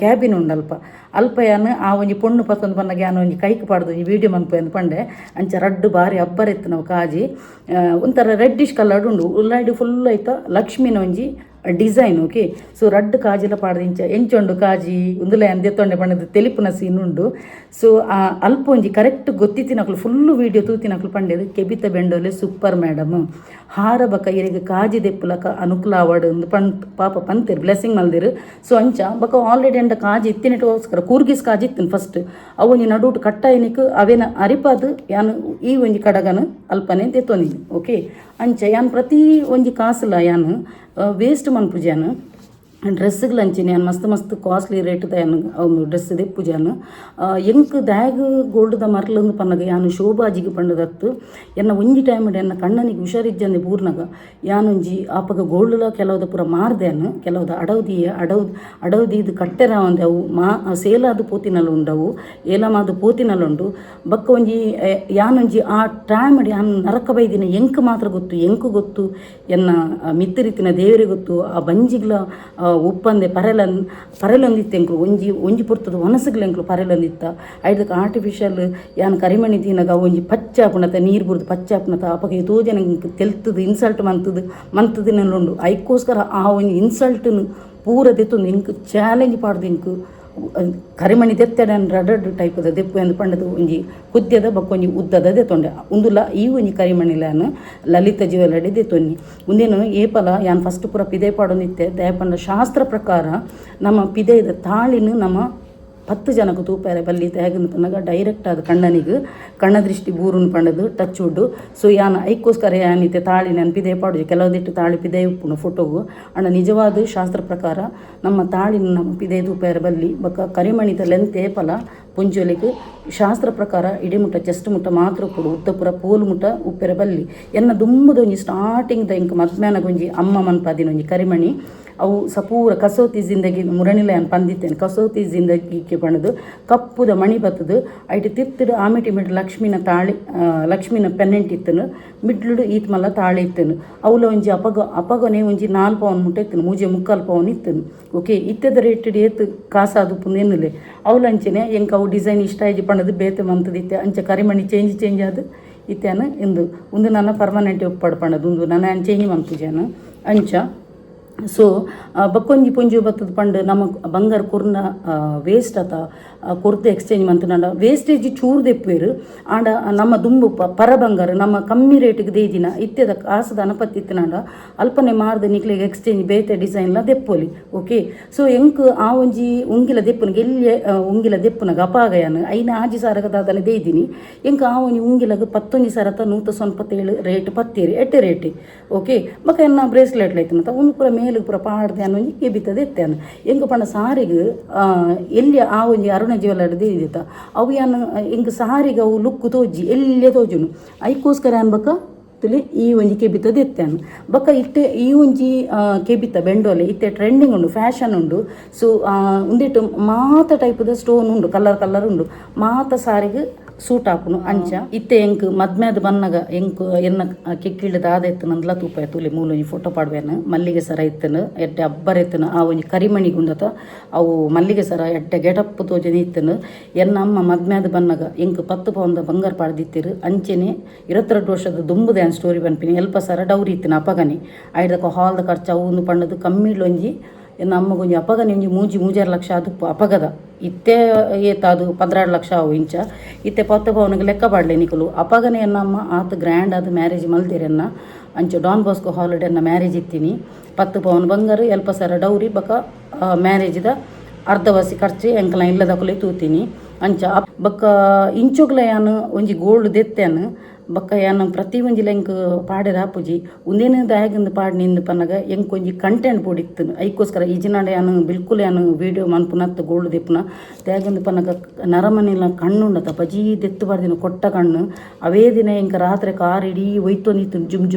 ಕ್ಯಾಬಿನ್ ಉಂಡು ಅಲ್ಪ ಯಾನು ಆ ಒಂಜಿ ಪೊಣ್ಣು ಪತ್ತೊಂದು ಪನ್ನಾಗ ಯಾನು ಒಂಜಿ ಕೈಕ್ ಪಾಡ್ದು ಒಂಜಿ ವೀಡಿಯೋ ಮನ್ಪು ಪಂಡೆ ಅಂಚ ರಡ್ಡು ಬಾರಿ ಅಬ್ಬರೆತ್ತು ನಾವು ಕಾಜಿ ಒಂಥರ ರೆಡ್ಡಿಶ್ ಕಲರ್ಡ್ ಉಂಡು ಉಳ್ಳಾಡಿ ಫುಲ್ ಐತ ಲಕ್ಷ್ಮಿನ ಒಂಜಿ ಡಿಸೈನ್ ಓಕೆ ಸೊ ರಡ್ಡು ಕಾಜಿಲ ಪಾಡ್ದು ಎಂಚೊಂಡು ಕಾಜಿ ಉಂದುಲೆ ಅಂದೆತ್ತೊಂಡೆ ಪಂಡದು ತೆಲಿಪುನ ಸೀನ್ ಉಂಡು ಸೊ ಅಲ್ಪ ಒಂಜಿ ಕರೆಕ್ಟ್ ಗೊತ್ತಿತ್ತಿನಕ್ಲು ಫುಲ್ಲು ವೀಡಿಯೋ ತೂತಿನಕ್ಲು ಪಂಡೆದು ಕೆಬಿತ ಬೆಂಡೋಲೆ ಸೂಪರ್ ಮೇಡಮ್ ಹಾರ ಬಕ್ಕ ಇರಿಗೆ ಕಾಜಿ ದೆಪ್ಪುಲಕ ಅನುಕೂಲ ಆವಡ್ ಒಂದು ಪಾಪ ಪಂತೇರು ಬ್ಲೆಸ್ಸಿಂಗ್ ಮಲ್ದಿರು ಸೊ ಅಂಚ ಬಕ್ಕ ಆಲ್ರೆಡಿ ಅಂಡ ಕಾಜಿ ಇತ್ತಿನೆಟೋಸ್ಕರ ಕೂರ್ಗಿಸ್ ಕಾಜಿ ಇತ್ತಿನ ಫಸ್ಟ್ ಅವೊಂಜಿ ನಡುಟು ಕಟ್ಟಾಯಿನಿಕ್ ಅವೇನ ಅರಿಪಾದು ಯಾನು ಈ ಒಂಜಿ ಕಡಗನು ಅಲ್ಪನೆ ತೆತ್ತೊಂದಿನಿ ಓಕೆ ಅಂಚ ಯಾನು ಪ್ರತಿ ಒಂಜಿ ಕಾಸುಲ ಯಾನು ವೇಸ್ಟ್ ಮನ್ಪುಜಾನು ಡ್ರೆಸ್ಸುಗಳು ಅಂಚಿನಿ ಯಾನು ಮಸ್ತ್ ಕಾಸ್ಟ್ಲಿ ರೇಟ್ದ ಯಾನು ಒಂದು ಡ್ರೆಸ್ ದೆಪ್ಪುಜಾನು ಎಂಕ್ ದ್ಯಾಗ್ ಗೋಲ್ಡ್ದ ಮರ್ಲಂದು ಪನ್ನಗ ಯಾನು ಶೋಭಾಜಿಗೆ ಪಂಡದತ್ತು ಎನ್ನ ಒಂಜಿ ಟೈಮ್ ಎನ್ನ ಕಣ್ಣನಿಗೆ ಹುಷಾರಿಜ್ಜಂದೆ ಪೂರ್ನಗ ಯಾನೊಂಜಿ ಆಪಗ ಗೋಲ್ಡ್ಲ ಕೆಲವುದ ಪೂರ ಮಾರ್ದೆನು ಕೆಲವುದ ಅಡವ್ದಿದು ಕಟ್ಟೆರ ಒಂದೆ ಅವು ಸೇಲಾದು ಪೋತಿನಲ್ಲಿ ಉಂಡವು ಏಲಮಾದು ಪೋತಿನಲ್ಲಿ ಉಂಡು ಬಕ್ಕ ಒಂಜಿ ಯಾನೊಂಜಿ ಆ ಟೈಮ್ ಯಾನು ನರಕ ಬೈದಿನ ಎಂಕ್ ಮಾತ್ರ ಗೊತ್ತು ಎನ್ನ ಮಿತ್ತಿರಿತಿನ ದೇವರಿಗೆ ಗೊತ್ತು ಆ ಬಂಜಿಗ್ಲ ಉಪ್ಪಂದೆ ಪರೆಲೊಂದಿತ್ತು ಎಂಕ್ಲು ಒಂಜಿ ಪುರ್ತದ ಒನಸುಗ್ಲೆಂಕ್ಲು ಪರೆಲೊಂದಿತ್ತ ಐದಕ್ಕೆ ಆರ್ಟಿಫಿಷಿಯಲ್ ಯಾನು ಕರಿಮಣಿ ತಿನ್ನಗ ಒಂಜಿ ಪಚ್ಚಾಪುಣತ ನೀರು ಬುರ್ದು ಪಚ್ಚಾಪುಣತ ಅಪಗೆ ತೋಜನ ತೆಲ್ತದು ಇನ್ಸಲ್ಟ್ ಮಂತದಿನಲ್ಲುಂಡು ಐಕೋಸ್ಕರ ಆ ಒಂಜಿ ಇನ್ಸಲ್ಟ್ನು ಪೂರ ದೆತ್ತೊಂದು ಇಂಕ್ ಚಾಲೆಂಜ್ ಪಾಡ್ದು ಇಂಕ್ ಕರಿಮಣಿ ದೆತ್ತಡ ರಡ್ ಟೈಪದ ದೆಪ್ಪು ಎಂದು ಪಂಡದು ಒಂಜಿ ಕುದ್ಯದ ಬಕ್ಕೊಂಜಿ ಉದ್ದದ ದೆತ್ತೊಂಡೆ ಉಂದುಲ ಈ ಒಂಜಿ ಕರಿಮಣಿಲಾನು ಲಲಿತ ಜ್ಯುವೆಲ್ಲರಿ ದೆತ್ತೊಂದಿ ಮುಂದೇನು ಏಪಲ ಯಾನು ಫಸ್ಟ್ ಪೂರ ಪಿದೆ ಪಾಡೊಂದಿತ್ತೆ ದಯಪಂಡ ಶಾಸ್ತ್ರ ಪ್ರಕಾರ ನಮ್ಮ ಪಿದೆದ ತಾಳಿನ ನಮ್ಮ 10 ಜನಕ್ಕೆ ತೂಪಾರೆ ಬಲ್ಲಿ ತೇಗನ್ ಪನ್ನಗ ಡೈರೆಕ್ಟ್ ಆದ ಕಣ್ಣ ದೃಷ್ಟಿ ಬೂರುನ್ ಪಂಡದು ಟಚ್ ಉಡ್ಡು ಸೊ ಯಾನು ಐಕೋಸ್ಕರ ಯಾನಿತ್ತೆ ತಾಳಿ ನಾನು ಪಿದೆ ಪಾಡು ಕೆಲವದಿಟ್ಟು ತಾಳಿ ಪಿದೆ ಉಪ್ಪುನು ಫೋಟೋಗು ಅಣ್ಣ ನಿಜವಾದ ಶಾಸ್ತ್ರ ಪ್ರಕಾರ ನಮ್ಮ ತಾಳಿನ ನಮ್ಮ ಪಿದೆ ತೂಪಾರೆ ಬಲ್ಲಿ ಬಕ್ಕ ಕರಿಮಣಿದ ಲೆಂತ್ ಏಪಲ ಪುಂಜೋಲಿಗೆ ಶಾಸ್ತ್ರ ಪ್ರಕಾರ ಇಡಿಮುಟ್ಟ ಚೆಸ್ಟ್ ಮುಟ್ಟ ಮಾತ್ರ ಕೊಡು ಉದ್ದಪುರ ಪೋಲು ಮುಟ್ಟ ಉಪ್ಪೆರ ಬಲ್ಲಿ ಎನ್ನ ದುಮ್ಮದೊಂಜಿ ಸ್ಟಾರ್ಟಿಂಗ್ದ ಇಂಕ ಮದ್ಮ್ಯಾನಗೊಂಜಿ ಅಮ್ಮ ಮನ್ಪಾದಿನೊಂಜಿ ಕರಿಮಣಿ ಅವು ಸಪೂರ ಕಸೋತಿ ಜಿಂದಗಿ ಮುರಣಿಲೆ ಅನ್ ಪಂದಿತ್ತೇನೆ ಕಸೋತಿ ಜಿಂದಗಿಗೆ ಪಣದು ಕಪ್ಪುದ ಮಣಿ ಬತ್ತದು ಐಟು ತಿರ್ತಿಡು ಆಮಿಟಿ ಮಿಡ್ ಲಕ್ಷ್ಮಿನ ಪೆನ್ನೆಂಟ್ ಇತ್ತನು ಮಿಡ್ಲುಡು ಈತ್ ಮಲ್ಲ ತಾಳಿ ಇತ್ತನು ಅವಳ ಒಂಜಿ ಅಪಗನೆ ಒಂಜಿ 4 ಪೌನ್ ಮುಟ್ಟ ಇತ್ತನು ಮೂಜೆ 3/4 ಪೌನ್ ಇತ್ತನು ಓಕೆ ಇತ್ತದ ರೇಟ್ ಏತ್ ಕಾಸಾದು ಪುಂದೇನುಲೆ ಅವಳಂಚನೆ ಎಂಕ ಅವು ಡಿಸೈನ್ ಇಷ್ಟ ಆಯ್ತು ಪಣದು ಬೇತೆ ಮಂತದಿತ್ತೆ ಅಂಚೆ ಕರಿಮಣಿ ಚೇಂಜ್ ಅದು ಇತ್ತೇನು ಇಂದು ಒಂದು ನನ್ನ ಪರ್ಮನೆಂಟ್ ಒಪ್ಪಡ್ಪಣದು ಒಂದು ನನ್ನ ಚೇಂಜ್ ಮಂತುಜೇನು ಅಂಚ ಸೊ ಬಕ್ಕೊಂಜಿ ಪುಂಜಿ ಬತ್ತದ ಪಂಡು ನಮ್ಮ ಬಂಗಾರ ಕುರ್ನ ವೇಸ್ಟ್ ಆತ ಕೊರ್ತು ಎಕ್ಸ್ಚೇಂಜ್ ಮಂತುಂಡ ವೇಸ್ಟೇಜ್ ಚೂರು ದೆಪ್ಪೇರು ಆಂಡ ನಮ್ಮ ದುಂಬು ಪರ ಬಂಗಾರ ನಮ್ಮ ಕಮ್ಮಿ ರೇಟಿಗೆ ದೇದಿನ ಇತ್ಯದ ಕಾಸದ ಅನಪತ್ತಿತ್ತನಾಂಡ ಅಲ್ಪನೆ ಮಾರ್ದ ನಿಕ್ಲಿಗೆ ಎಕ್ಸ್ಚೇಂಜ್ ಬೇತೆ ಡಿಸೈನ್ಲ ದೆಪ್ಪೊಲಿ ಓಕೆ ಸೊ ಎಂಕ್ ಆ ಒಂಜಿ ಉಂಗಿಲ ದೆಪ್ಪುನಿಗೆ ಎಲ್ಲಿ ಉಂಗಿಲ ದೆಪ್ಪುನಗ ಅಪಾಗಯನು ಐನ ಆಜಿ ಸಾರಗದಾದನೆ ದೇದಿನಿ ಎಂಕ್ ಆ ಒಂಜಿ ಉಂಗಿಲಗ 11 ಸರತ 197 ರೇಟ್ ಪತ್ತೇರಿ ಎಟ್ಟೆ ರೇಟ್ ಓಕೆ ಬಕ ಎನ್ನ ಬ್ರೇಸ್ಲೆಟ್ ಲೈತನಂತ ಒಂದು ಪೂರ ಮೇಲಿಗೆ ಪೂರ ಪಾಡ್ದೆ ಅನ್ನೊಂಜಿ ಕೆಬಿತ್ತದ ಎತ್ತೇನು ಎಂಕ ಪಂಡ ಸಾರಿಗೆ ಎಲ್ಲಿ ಆ ಒಂಜಿ ಅರುಣ ಜ್ಯುವೆಲ್ಲರಿ ದೇದಿತ್ತ ಅವು ಯಾನು ಎಂಕ ಸಾರಿಗೆ ಅವು ಲುಕ್ ತೋಜಿ ಎಲ್ಲೇ ತೋಜುನು ಐಕೋಸ್ಕರ ಅನ್ಬಕ ತುಲಿ ಈ ಒಂಜಿ ಕೆಬಿತ್ತದ ಎತ್ತೇನು ಬಕ್ಕ ಇತ್ತೆ ಈ ಒಂಜಿ ಕೆಬಿತ್ತ ಬೆಂಡೋಲೆ ಇತ್ತೆ ಟ್ರೆಂಡಿಂಗ್ ಉಂಡು ಫ್ಯಾಷನ್ ಉಂಡು ಸೊ ಉಂದಿಟ್ಟು ಮಾತ ಟೈಪದ ಸ್ಟೋನ್ ಉಂಡು ಕಲರ್ ಉಂಡು ಮಾತ ಸಾರಿಗೆ ಸೂಟ್ ಹಾಪುನು ಅಂಚ ಇತ್ತೆ ಎಂಕ್ ಮದ್ಮೆದ ಬನ್ನಗ ಎಂಕ್ ಎನ್ನ ಕೆಕ್ಕಿಳ್ದ ಆದ ಎತ್ತನಂದ್ಲ ತೂಪ ತುಲಿ ಮೂಲೊಂಜಿ ಫೋಟೋ ಪಾಡ್ವೇನು ಮಲ್ಲಿಗೆ ಸರ ಇತ್ತನು ಎಡ್ಡೆ ಅಬ್ಬರ ಎತ್ತನು ಆ ಒಂಜಿ ಕರಿಮಣಿ ಗುಂಡತ ಅವು ಮಲ್ಲಿಗೆ ಸರ ಎಡ್ಡೆ ಗೆಟಪ್ ತೋಜನ ಇತ್ತನು ಎನ್ನ ಅಮ್ಮ ಮದ್ಮೆದ ಬನ್ನಗ ಎಂಕ್ 10 ಪೌಂದ ಬಂಗಾರ ಪಾಡ್ದಿತ್ತಿರು ಅಂಚೆನೆ 22 ವರ್ಷದ ದುಂಬುದೆ ಅನ್ ಸ್ಟೋರಿ ಬನ್ಪಿನಿ ಎಲ್ಪ ಸರ ಡೌರಿ ಇತ್ತಿನ ಅಪಗನಿ ಐದಕ್ಕ ಹಾಲ್ದ ಖರ್ಚು ಅವು ಪಂಡದು ಕಮ್ಮಿಲೊಂಜಿ ಎನ್ನ ಅಮ್ಮಗೊಂಜಿ ಅಪಗನಿ ಒಂಜಿ 3-3 ಲಕ್ಷ ಅದು ಅಪಗದ ಇತ್ತೆ ಏತ ಅದು 16 ಲಕ್ಷ ಅವು ಇಂಚ ಇತ್ತೆ 10 ಪೌನಿಗೆ ಲೆಕ್ಕ ಪಾಡ್ಲೆ ನಿಕಲು ಅಪಗನೆ ಎನ್ನಮ್ಮ ಆತ ಗ್ರ್ಯಾಂಡ್ ಆದ ಮ್ಯಾರೇಜ್ ಮಲ್ದಿರೆನ್ನ ಅಂಚೆ ಡಾನ್ ಬಾಸ್ಕೋ ಹಾಲಿಡೇನ ಮ್ಯಾರೇಜ್ ಇತ್ತೀನಿ 10 ಪೌನ್ ಬಂಗಾರ ಎಲ್ಪ ಸರ ಡೌರಿ ಬಕ ಮ್ಯಾರೇಜ್ದ ಅರ್ಧವಾಸಿ ಖರ್ಚು ಎಂಕಲ ಇಲ್ಲದಕ್ಕಲೆ ತೂತೀನಿ ಅಂಚ ಬಕ್ಕ ಇಂಚುಗ್ಲ ಯಾನು ಒಂಜಿ ಗೋಲ್ಡ್ ದೆತ್ತೇನು ಬಕ್ಕ ಯಾನು ಪ್ರತಿ ಒಂಜಿಲ ಎಂಕ್ ಪಾಡೆರ ಆಪುಜಿ ಒಂದೇನೇ ದಾಯಗಿಂದ ಪಾಡ್ ನಿಂದು ಪನ್ನಗ ಎಂಕ್ ಒಂಜಿ ಕಂಟೆಂಟ್ ಪೋಡಿತ್ತು ಐಕೋಸ್ಕರ ಈಜಿನಾಡೆ ಯಾನು ಬಿಲ್ಕುಲ್ ಯಾನು ವೀಡಿಯೋ ಮನ್ಪುನತ್ತು ಗೋಲ್ಡ್ ದೆಪ್ಪುನ ದಾಯಗಿಂದ ಪನ್ನಗ ನರಮನೆಲ ಕಣ್ಣುಂಡತ ಪಜಿ ದೆತ್ತು ಬಾರ್ದಿನ ಕೊಟ್ಟ ಕಣ್ಣು ಅವೇ ದಿನ ಎಂಕ ರಾತ್ರಿ ಕಾರ್ ಇಡೀ ಒಯ್ತೊಂದಿತ್ತು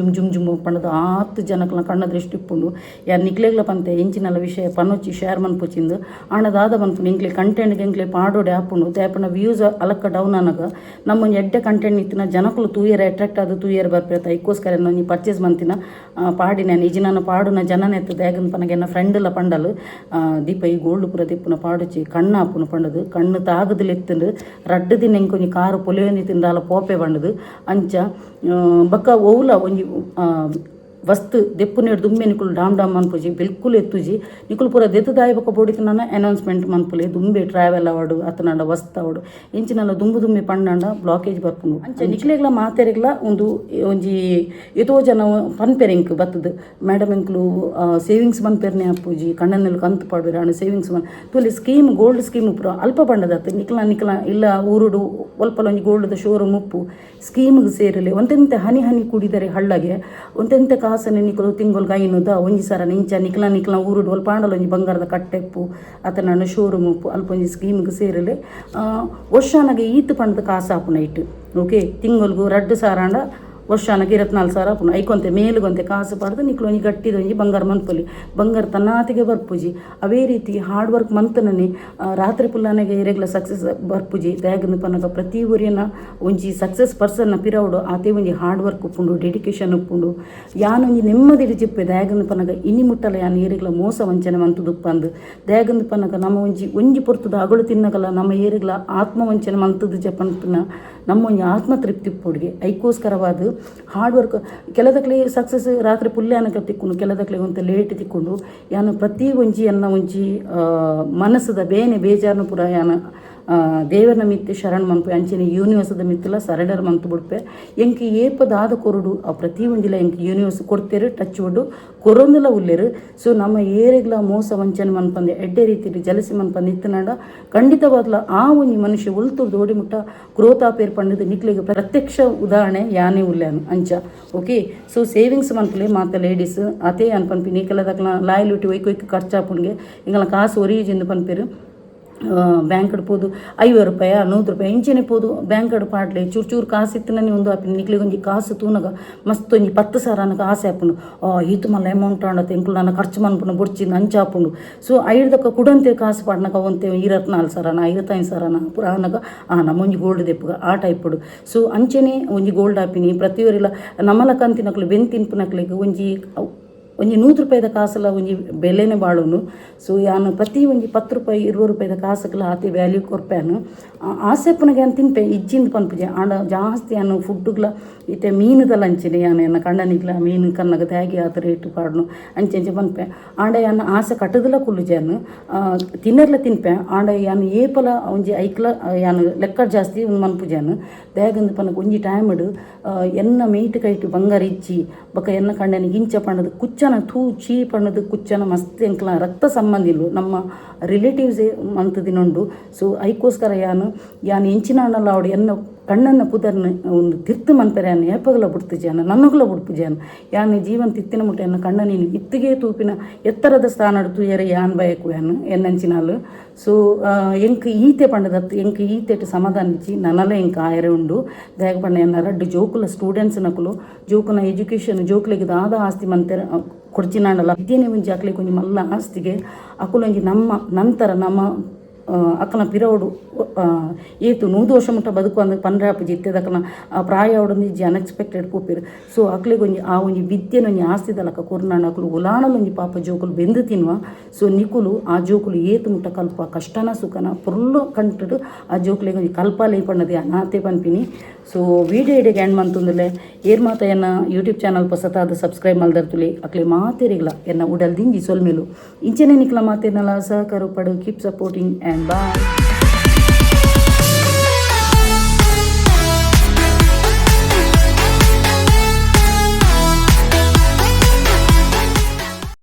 ಜುಮ್ ಪಣ್ಣದು 10 ಜನಕ್ಲ ಕಣ್ಣ ದೃಷ್ಟಿ ಇಪ್ಪುಂಡು ಯಾರು ನಿಕ್ಲೆಗ್ಲ ಪಂತೆ ಎಂಚಿನಲ್ಲ ವಿಷಯ ಪನ್ನೊಚ್ಚಿ ಶೇರ್ ಮನ್ಪುಚಿಂದು ಆಣದಾದ ಮನ್ಪುಂಡು ಎಂಕ್ಲೆ ಕಂಟೆಂಟ್ಗೆ ಎಂಕ್ಲೆ ಪಾಡೋಡೆ ಆಪುಂಡು ದಾಯಪನ ವ್ಯೂಸ್ ಅಲಕ್ಕ ಡೌನ್ ಅನ್ನಗ ನಮ್ಮೊಂದು ಎಡ್ಡೆ ಕಂಟೆಂಟ್ ಇತ್ತಿನ ಜನಕ್ಕಲು ತೂಯರ್ ಅಟ್ರಾಕ್ಟ್ ಅದು ತೂಯರ್ ಬರ್ಪೇತ ಐಕೋಸ್ಕರ ನೀ ಪರ್ಚೇಸ್ ಮಂತಿನ ಪಾಡಿ ನಾನು ಈಜಿ ನನ್ನ ಪಾಡುನ ಜನನ ಎತ್ತು ದ್ಯಾಗನ್ ಪನಗೆ ನನ್ನ ಫ್ರೆಂಡ್ಲ ಪಂಡಲು ದೀಪ ಈ ಗೋಲ್ಡ್ ಪುರ ದಿಪ್ಪುನ ಪಾಡುಚಿ ಕಣ್ಣು ಹಾಪುನ ಪಂಡದು ಕಣ್ಣು ತಾಗದಲ್ಲಿ ಎತ್ತಂಡು ರಡ್ಡು ದಿನ ಎಂಕೊಂಜಿ ಕಾರು ಪೊಲೆಯೋನಿ ತಿಂದಾಲ ಪೋಪೆ ಪಂಡದು ಅಂಚ ಬಕ್ಕ ಓಲ ಒಂಜಿ ವಸ್ತು ದೆಪ್ಪು ನೇಡು ದುಮ್ಮೆ ನಿಕುಲು ಡಾಮ್ ಮನ್ಪುಜಿ ಬಿಲ್ಕುಲ್ ಎತ್ತುಜಿ ನಿಕುಲು ಪೂರ ದೆತ್ತದಾಯಿ ಬಕ್ಕ ಬೋಡಿತು ನನ್ನ ಅನೌನ್ಸ್ಮೆಂಟ್ ಮನ್ಪುಲೆ ದುಂಬೆ ಟ್ರಾವೆಲ್ ಅವಾರ್ಡು ಅತನಂಡ ವಸ್ತು ಅವಾರ್ಡು ಇಂಚಿನಲ್ಲ ದುಂಬೆ ಪಣ್ಣಂಡ ಬ್ಲಾಕೇಜ್ ಬರ್ಪುಂಡು ಅಂಚೆ ನಿಕ್ಲೆಗ್ಲ ಮಾತೆರೆಗ್ಲ ಒಂಜಿ ಎತೋ ಜನ ಪನ್ಪೆರೆಂಕ್ ಬತ್ತದು ಮೇಡಮ್ ಎಂಕ್ಲು ಸೇವಿಂಗ್ಸ್ ಮನ್ಪೆರ್ನೆ ಅಪ್ಪುಜಿ ಕಣ್ಣನಲ್ಲಿ ಕಂತು ಪಾಡ್ಬೇರ ಅಣ್ಣ ಸೇವಿಂಗ್ಸ್ ಮನ್ ತುಲಿ ಸ್ಕೀಮ್ ಗೋಲ್ಡ್ ಸ್ಕೀಮ್ ಪೂರ ಅಲ್ಪ ಪಂಡದತ್ತು ನಿಕ್ಲ ಇಲ್ಲ ಊರುಡು ಒಲ್ಪಲ ಒಂಜಿ ಗೋಲ್ಡ್ದ ಶೋರೂಮ್ ಉಪ್ಪು ಸ್ಕೀಮ್ಗೆ ಸೇರಲಿ ಒಂತೆಂತೆ ಹನಿ ಕುಡಿದರೆ ಹಳ್ಳಗೆ ಒಂತೆಂತೆ ಕಾಸನೆ ನಿಕಲು ತಿಂಗೊಲ್ಗೆ ಐನುದ ಒಂಜಿ ಸರ ನಿಂಚ ನಿಕ್ಲ ಊರುಡು ಒಲ್ಪ ಪಾಂಡಲ ಒಂಜಿ ಬಂಗಾರದ ಕಟ್ಟೆಪ್ಪು ಅತನ ಶೋರೂಮ್ ಉಪ್ಪು ಅಲ್ಪ ಒಂಜಿ ಸ್ಕೀಮ್ಗೆ ಸೇರಲಿ ವರ್ಷಾನಗೆ ಈತು ಪಂಡದ ಕಾಸು ಹಾಪುನ ಇಟ್ಟು ಓಕೆ ತಿಂಗೊಲ್ಗು 2 ಸಾರಾಂಡ ವರ್ಷಾನಗೆ 24 ಸಾವಿರ ಪುನಃ ಐಕೊಂತೆ ಮೇಲುಗೊಂತೆ ಕಾಸು ಪಡೆದು ನಿಕ್ಲು ಒಂಜಿ ಗಟ್ಟಿದೊಂಜಿ ಬಂಗಾರ ಮನ್ಪೊಲಿ ಬಂಗಾರ ತನ್ನಾತಿಗೆ ಬರ್ಪುಜಿ ಅವೇ ರೀತಿ ಹಾರ್ಡ್ ವರ್ಕ್ ಮಂತನೇ ರಾತ್ರಿ ಪುಲ್ಲಾನೆಗೆ ಇರೆಗ್ಲ ಸಕ್ಸಸ್ ಬರ್ಪುಜಿ ದ್ಯಾಗನ ಪನಗ ಪ್ರತಿ ಊರಿನ ಒಂಜಿ ಸಕ್ಸಸ್ ಪರ್ಸನ್ನ ಪಿರವುಡು ಆತೆ ಒಂಜಿ ಹಾರ್ಡ್ ವರ್ಕ್ ಉಪ್ಪುಂಡು ಡೆಡಿಕೇಶನ್ ಉಪ್ಪುಂಡು ಯಾನೊಂಜಿ ನೆಮ್ಮದಿಡಿ ಚಿಪ್ಪೆ ದ್ಯಾಗನ ಪನಗ ಇನಿ ಮುಟ್ಟಲ ಯಾನು ಏರಿಗ್ಲ ಮೋಸ ವಂಚನೆ ಮಂತುದುಪ್ಪ ಅಂದು ದ್ಯಾಗನ ಪನಗ ನಮ್ಮ ಒಂಜಿ ಪೊರ್ತದ ಅಗಳು ತಿನ್ನಗಲ ನಮ್ಮ ಏರಿಗ್ಲ ಆತ್ಮವಂಚನೆ ಮಂತದ್ದು ಜಪಂತನ ನಮ್ಮ ಒಂಜಿ ಆತ್ಮ ತೃಪ್ತಿ ಉಪ್ಪುಡಿಗೆ ಐಕೋಸ್ಕರವಾದ ಹಾರ್ಡ್ ವರ್ಕ್ ಕೆಲದಕ್ಲೆ ಸಕ್ಸಸ್ ರಾತ್ರಿ ಪುಲ್ಲೆ ಅನಕ ತಿಕ್ಕೊಂಡು ಕೆಲದಕ್ಲೆ ಒಂತ ಲೇಟ್ ತಿಕ್ಕೊಂಡು ಯಾನು ಪ್ರತಿ ಒಂಜಿ ಅನ್ನ ಒಂಜಿ ಮನಸ್ಸದ ಬೇನೆ ಬೇಜಾರನು ಪುರ ಯಾನ ದೇವರನ ಮಿತ್ತೆ ಶರಣ್ ಮನ್ಪು ಅಂಚನೆ ಯೂನಿವರ್ಸದ ಮಿತ್ತಲ ಸರಡರ್ ಮಂತು ಬಿಡ್ಪೆ ಎಂಕಿ ಏಪದಾದ ಕೊರಡು ಆ ಪ್ರತಿ ಒಂದಿಲ ಎಂಕಿ ಯೂನಿವರ್ಸ್ ಕೊಡ್ತೇರು ಟಚ್ ಒಡ್ಡು ಕೊರೊಂದಿಲ್ಲ ಉಲ್ಲೇರು ಸೊ ನಮ್ಮ ಏರಿಗ್ಲ ಮೋಸ ವಂಚನೆ ಮನ್ಪಂದೆ ಎಡ್ಡೆ ರೀತಿಲಿ ಜಲಸಿ ಮನ್ಪಂದು ಇತ್ತನಾಡ ಖಂಡಿತವಾದ್ಲ ಆ ಒಂಜಿ ಮನುಷ್ಯ ಉಲ್ತು ದೋಡಿ ಮುಟ್ಟ ಕ್ರೋತಾಪೇರ್ ಪಂಡದು ನಿಕ್ಲಿಗೆ ಪ್ರತ್ಯಕ್ಷ ಉದಾಹರಣೆ ಯಾನೇ ಉಲ್ಲಾನು ಅಂಚ ಓಕೆ ಸೊ ಸೇವಿಂಗ್ಸ್ ಮನ್ಪಲೆ ಮಾತ ಲೇಡೀಸ್ ಅದೇ ಅನ್ಪನ್ಪಿ ನೀ ಕೆಲದಕ್ಲ ಲಾಯಲ್ಟಿ ಒಯ್ಕೊಯ್ಕೆ ಖರ್ಚಾಪುನ್ಗೆ ಇಂಗಲ ಕಾಸು ಒರಿಜಿಂದು ಪನ್ಪೇರು ಬ್ಯಾಂಕ್ ಪೋದು 50 ರೂಪಾಯಿ 100 ರೂಪಾಯಿ ಇಂಚೆನೆ ಪೋದು ಬ್ಯಾಂಕ್ ಪಾಡ್ಲೆ ಚೂರು ಚೂರು ಕಾಸು ಇತ್ತನೇ ಒಂದು ಆಪಿನ ನಿಕ್ಲಿಗೆ ಒಂಜಿ ಕಾಸು ತೂನಗ ಮಸ್ತ್ ಒಂಜಿ 10,000 ನನಗೆ ಆಸೆ ಆಪುಂಡು ಈತು ಮಲ್ಲ ಅಮೌಂಟ್ ಆಂಡತ್ತೆ ಎಂಕುಲು ನಾನು ಖರ್ಚು ಮನ್ಪುಂಡು ಬುಡ್ಚಿಂದು ಅಂಚ ಆಪುಂಡು. ಸೊ ಐಡ್ದಕ್ಕ ಕುಡಂತೆ ಕಾಸು ಪಾಡ್ನಕ ಒಂತೆ 24,000 25,000 ಪೂರ ಆನಗ ನಮ್ಮೊಂಜಿ ಗೋಲ್ಡ್ ದೆಪ್ಪುಗ ಆ ಟೈಪುಡು. ಸೊ ಅಂಚೆನೆ ಒಂಜಿ ಗೋಲ್ಡ್ ಆಪಿನಿ ಪ್ರತಿಯೊರಿಲ್ಲ ನಮ್ಮಲ ಕಂತಿನಕ್ಲು ಬೆಂತಿನ್ಪುನಕ್ಲಿಗೆ ಒಂಜಿ 100 ರೂಪಾಯಿದ ಕಾಸಲ ಒಂಜಿ ಬೆಲೆನೇ ಬಾಳುನು. ಸೊ ಯಾನು ಪ್ರತಿ ಒಂಜಿ 10 ರೂಪಾಯಿ 20 ರೂಪಾಯಿದ ಕಾಸಕ್ಲ ಆತಿ ವ್ಯಾಲ್ಯೂ ಕೊರ್ಪ್ಯಾನು ಆಸೆಪ್ಪನಿಗೆ ಯಾನು ತಿನ್ಪೆ ಇಜ್ಜಿಂದು ಪನ್ಪುಜೆ ಆಂಡ ಜಾಸ್ತಿ ಯಾನು ಫುಡ್ಡುಗ್ಲ ಇತ್ತೆ ಮೀನುದಲ್ಲ ಅಂಚಿನ ಯಾನು ಎನ್ನ ಕಂಡನಿಗ್ಲ ಮೀನು ಕನ್ನಗ ತ್ಯಾಗಿ ಆತ ರೇಟು ಪಾಡ್ನು ಅಂಚೆ ಪನ್ಪೆ ಆಂಡ ಯಾನು ಆಸೆ ಕಟ್ಟದಲ್ಲ ಕುಲ್ಲುಜಾನು ತಿನ್ನರ್ಲ ತಿನ್ಪೆ ಆಂಡ ಯಾನು ಏಪಲ ಒಂಜಿ ಐಕ್ಲ ಯಾನು ಲೆಕ್ಕ ಜಾಸ್ತಿ ಮನ್ಪುಜಾನು ದ್ಯಾಗಂದು ಪನಗ ಒಂಜಿ ಟೈಮಡು ಎನ್ನ ಮೀಟು ಕೈಟು ಬಂಗಾರ ಇಚ್ಚಿ ಬೊಕ ಎನ್ನ ಕಂಡನಿಗೆ ಇಂಚ ಪಣ್ಣದು ಕುಚ್ಚನ ತೂ ಚೀ ಪಣ್ಣದು ಕುಚ್ಚನ ಮಸ್ತ್ ಎಂಕ್ಲ ರಕ್ತ ಸಂಬಂಧಿಲು ನಮ್ಮ ರಿಲೇಟಿವ್ಸೇ ಮಂತದಿನುಂಡು. ಸೊ ಐಕೋಸ್ಕರ ಯಾನು ಎಂಚಿನ ಹಣ್ಣಲ್ಲ ಅವಡು ಎನ್ನ ಕಣ್ಣನ್ನು ಪುದರ್ನ ಒಂದು ತಿರ್ತು ಮನ್ಪೆರೆ ಅನ್ನ ಏಪಗಲ ಬುಡ್ತುಜಾನ ನನ್ನಗುಲ ಬುಡ್ಪುಜಾನ ಯಾನು ಜೀವನ ತಿತ್ತಿನ ಮುಟ್ಟ ಎನ್ನ ಕಣ್ಣ ನೀನು ಇತ್ತಿಗೆ ತೂಪಿನ ಎತ್ತರದ ಸ್ಥಾನ ತೂಯರೆ ಯಾನ್ ಬಯಕು ಯಾನು ಎನ್ನಂಚಿನಾಲು. ಸೊ ಎಂಕ್ ಈತೆ ಪಂಡದತ್ತು ಎಂಕ್ ಈತೆಟ್ಟು ಸಮಾಧಾನ ಇಚ್ಚಿ ನನ್ನಲ್ಲ ಎಂಕ್ ಆಯರೆ ಉಂಡು ದ್ಯಾಗ ಪಂಡ ಎನ್ನ ರಡ್ಡು ಜೋಕುಲ ಸ್ಟೂಡೆಂಟ್ಸ್ ನಕುಲು ಜೋಕುನ ಎಜುಕೇಷನ್ ಜೋಕುಲಿಗೆ ದಾದ ಆಸ್ತಿ ಮಂತೆರ ಕೊಡ್ಚಿನಾಂಡಲ್ಲ ಇದೇನೆ ಒಂಜಿ ಅಕ್ಲಿಗೆ ಒಂಜಿ ಮಲ್ಲ ಆಸ್ತಿಗೆ ಅಕುಲೊಂಜಿ ನಮ್ಮ ನಂತರ ನಮ್ಮ ಅಕ್ಕನ ಪಿರವಡು ಏತು 100 ವರ್ಷ ಮುಟ್ಟ ಬದುಕು ಅಂದ್ರೆ ಪಂಡ್ರಾಪು ಜಿತ್ತದ ಅಕ್ಕನ ಪ್ರಾಯ ಅವಡೊಂದು ಇಜ್ಜಿ ಅನ್ಎಕ್ಸ್ಪೆಕ್ಟೆಡ್ ಪೋಪಿರು. ಸೊ ಅಕ್ಲಿಗೆ ಒಂಜಿ ಆ ಒಂಜಿ ವಿದ್ಯೆನ ಒಂಜಿ ಆಸ್ತಿದಲಕ್ಕ ಕೊರ್ನಾಂಡ ಅಕ್ಲು ಉಲಾಣಲು ಒಂಜಿ ಪಾಪ ಜೋಕುಲು ಬೆಂದು ತಿನ್ನುವ. ಸೊ ನಿಕುಲು ಆ ಜೋಕುಲು ಏತು ಮುಟ್ಟ ಕಲ್ಪ ಕಷ್ಟನ ಸುಖನ ಪುರ್ಲು ಕಂಟು ಆ ಜೋಕುಲಿಗೆ ಒಂಜಿ ಕಲ್ಪಾಲೆ ಪಣ್ಣದೆ ಅನಾತೆ ಪನ್ಪಿನಿ. ಸೊ ವೀಡಿಯೋ ಇಡೆಗೆ ಎಂಡ್ ಮಂತುಂದುಲೆ ಏರ್ ಮಾತ ಎನ್ನ ಯೂಟ್ಯೂಬ್ ಚಾನಲ್ ಹೊಸತಾದ ಸಬ್ಸ್ಕ್ರೈಬ್ ಮಲ್ದರ್ತುಲಿ ಅಕ್ಲೆ ಮಾತೇರಿಗ್ಲ ಎನ್ನ ಉಡಲ್ ದಿಂಜಿ ಸೊಲ್ಮೇಲು ಇಂಚೆನೆ ನಿಕ್ಲ ಮಾತೇನಲ್ಲ ಸಹಕಾರ ಪಡು ಕೀಪ್ ಸಪೋರ್ಟಿಂಗ್ ಆ್ಯಂಡ್ ಬಾಯ್.